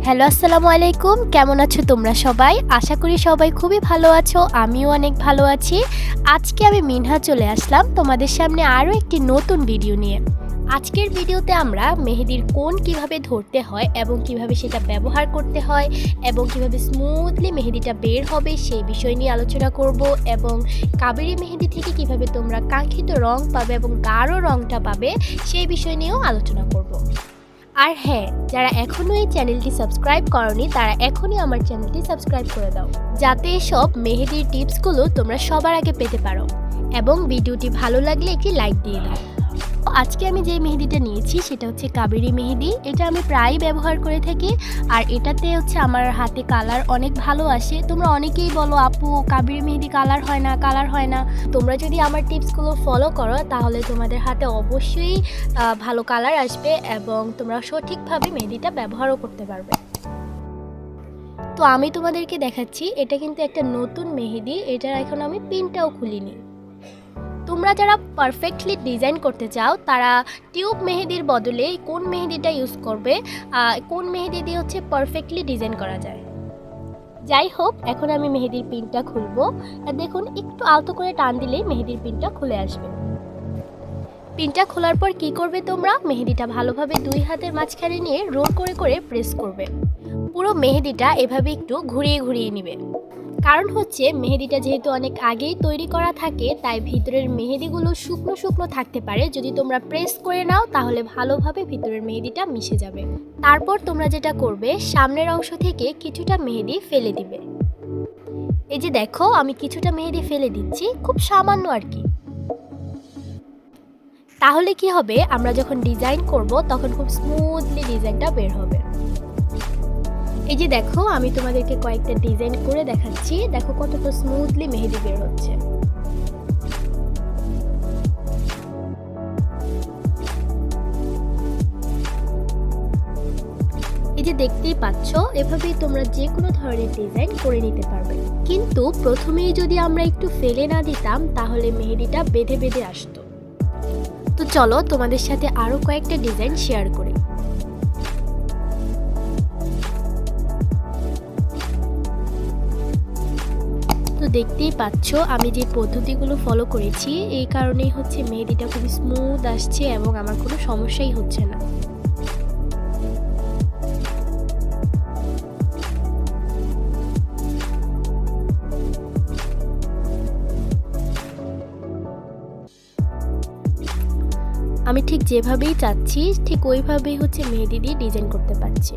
Hello, আসসালামু আলাইকুম। কেমন আছো তোমরা সবাই? আশা করি সবাই খুবই ভালো আছো। আমিও অনেক ভালো আছি। আজকে আমি মিনহা চলে আসলাম তোমাদের সামনে আরও একটি নতুন ভিডিও নিয়ে। আজকের ভিডিওতে আমরা মেহেদির কোণ কিভাবে ধরতে হয় এবং কিভাবে সেটা ব্যবহার করতে হয় এবং কিভাবে স্মুথলি মেহেদিটা বের হবে সেই বিষয় নিয়ে আলোচনা করব এবং কাবেরি মেহেদি থেকে কিভাবে তোমরা কাঙ্ক্ষিত রং পাবে এবং গাঢ় রংটা পাবে সেই বিষয় নিয়েও আলোচনা করব। আর হ্যাঁ, যারা এখনও এই চ্যানেলটি সাবস্ক্রাইব করনি তারা এখনই আমার চ্যানেলটি সাবস্ক্রাইব করে দাও, যাতে এসব মেহেদির টিপসগুলো তোমরা সবার আগে পেতে পারো। এবং ভিডিওটি ভালো লাগলে একটি লাইক দিয়ে দাও। আজকে আমি যে মেহেদিটা নিয়েছি সেটা হচ্ছে কাবেরি মেহেদি। এটা আমি প্রায় ব্যবহার করে থাকি আর এটাতে হচ্ছে আমার হাতে কালার অনেক ভালো আসে। তোমরা অনেকেই বলো আপু কাবেরি মেহেদি কালার হয় না। তোমরা যদি আমার টিপসগুলো ফলো করো তাহলে তোমাদের হাতে অবশ্যই ভালো কালার আসবে এবং তোমরা সঠিকভাবে মেহেদিটা ব্যবহারও করতে পারবে। তো আমি তোমাদেরকে দেখাচ্ছি, এটা কিন্তু একটা নতুন মেহেদি। এটার এখন আমি পিনটাও খুলিনি। তোমরা যারা পারফেক্টলি ডিজাইন করতে চাও তারা টিউব মেহেদির বদলে কোন মেহেদিটা ইউজ করবে, কোন মেহেদি দিয়ে হচ্ছে পারফেক্টলি ডিজাইন করা যায়। যাই হোক, এখন আমি মেহেদির পিনটা খুলবো। আর দেখুন, একটু আলতো করে টান দিলেই মেহেদির পিনটা খুলে আসবে। পিনটা খোলার পর কি করবে, তোমরা মেহেদিটা ভালোভাবে দুই হাতের মাঝখানে নিয়ে রোল করে করে প্রেস করবে। পুরো মেহেদিটা এভাবে একটু ঘুরিয়ে ঘুরিয়ে নিবে। কারণ হচ্ছে মেহেদিটা যেহেতু অনেক আগেই তৈরি করা থাকে তাই ভিতরের মেহেদিগুলো শুকনো শুকনো থাকতে পারে। যদি তোমরা প্রেস করে নাও তাহলে ভালোভাবে ভিতরের মেহেদিটা মিশে যাবে। তারপর তোমরা যেটা করবে, সামনের অংশ থেকে কিছুটা মেহেদি ফেলে দিবে। এই যে দেখো, আমি কিছুটা মেহেদি ফেলে দিচ্ছি, খুব সামান্য আর কি। তাহলে কি হবে, আমরা যখন ডিজাইন করব তখন খুব স্মুথলি ডিজাইনটা বের হবে। এই যে দেখো, আমি তোমাদেরকে কয়েকটা ডিজাইন করে দেখাচ্ছি। দেখো কতটা স্মুথলি মেহেদি বের হচ্ছে। এই যে দেখতেই পাচ্ছ, এভাবেই তোমরা যে কোনো ধরনের ডিজাইন করে নিতে পারবে। কিন্তু প্রথমেই যদি আমরা একটু ফেলে না দিতাম তাহলে মেহেদিটা বেঁধে বেঁধে আসতো। তো চলো তোমাদের সাথে আরো কয়েকটা ডিজাইন শেয়ার করি। তো দেখতেই পাচ্ছ আমি যে পদ্ধতিগুলো ফলো করেছি এই কারণেই হচ্ছে মেহেদিটা খুবই স্মুথ আসছে এবং আমার কোনো সমস্যাই হচ্ছে না। আমি ঠিক যেভাবেই চাচ্ছি ঠিক ওইভাবেই হচ্ছে মেহেদি দিয়ে ডিজাইন করতে পারছি।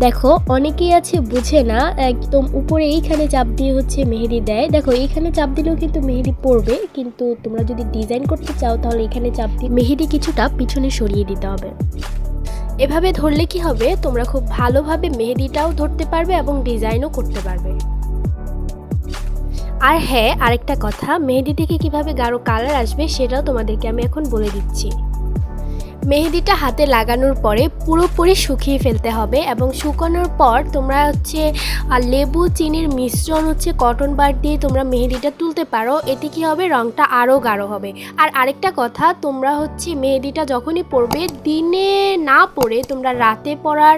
দেখো, অনেকেই আছে বুঝে না, একদম উপরে এইখানে চাপ দিয়ে হচ্ছে মেহেদি দেয়। দেখো, এইখানে চাপ দিলেও কিন্তু মেহেদি পড়বে, কিন্তু তোমরা যদি ডিজাইন করতে চাও তাহলে এখানে চাপ দিয়ে মেহেদি কিছুটা পিছনে সরিয়ে দিতে হবে। এভাবে ধরলে কি হবে, তোমরা খুব ভালোভাবে মেহেদিটাও ধরতে পারবে এবং ডিজাইনও করতে পারবে। আর হ্যাঁ, আরেকটা কথা, মেহেদি থেকে কিভাবে গাঢ় কালার আসবে সেটাও তোমাদেরকে আমি এখন বলে দিচ্ছি। মেহেদিটা হাতে লাগানোর পরে পুরোপুরি শুকিয়ে ফেলতে হবে এবং শুকানোর পর তোমরা হচ্ছে লেবু চিনির মিশ্রণ হচ্ছে কটন বার দিয়ে তোমরা মেহেদিটা তুলতে পারো। এতে কি হবে, রঙটা আরও গাঢ় হবে। আর আরেকটা কথা, তোমরা হচ্ছে মেহেদিটা যখনই পরবে দিনে না পরে তোমরা রাতে পরার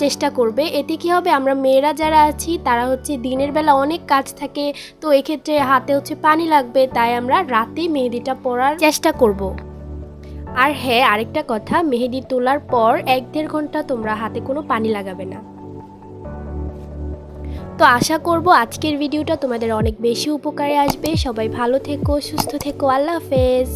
চেষ্টা করবে। এতে কি হবে, আমরা মেয়েরা যারা আছি তারা হচ্ছে দিনের বেলা অনেক কাজ থাকে, তো এক্ষেত্রে হাতে হচ্ছে পানি লাগবে, তাই আমরা রাতে মেহেদিটা পরার চেষ্টা করব। আর হ্যাঁ, আরেকটা কথা, মেহেদি তোলার পর 1-1.5 ঘন্টা তোমরা হাতে কোনো পানি লাগাবে না। তো আশা করব আজকের ভিডিওটা তোমাদের অনেক বেশি উপকারে আসবে। সবাই ভালো থেকো, সুস্থ থেকো। আল্লাহ হাফেজ।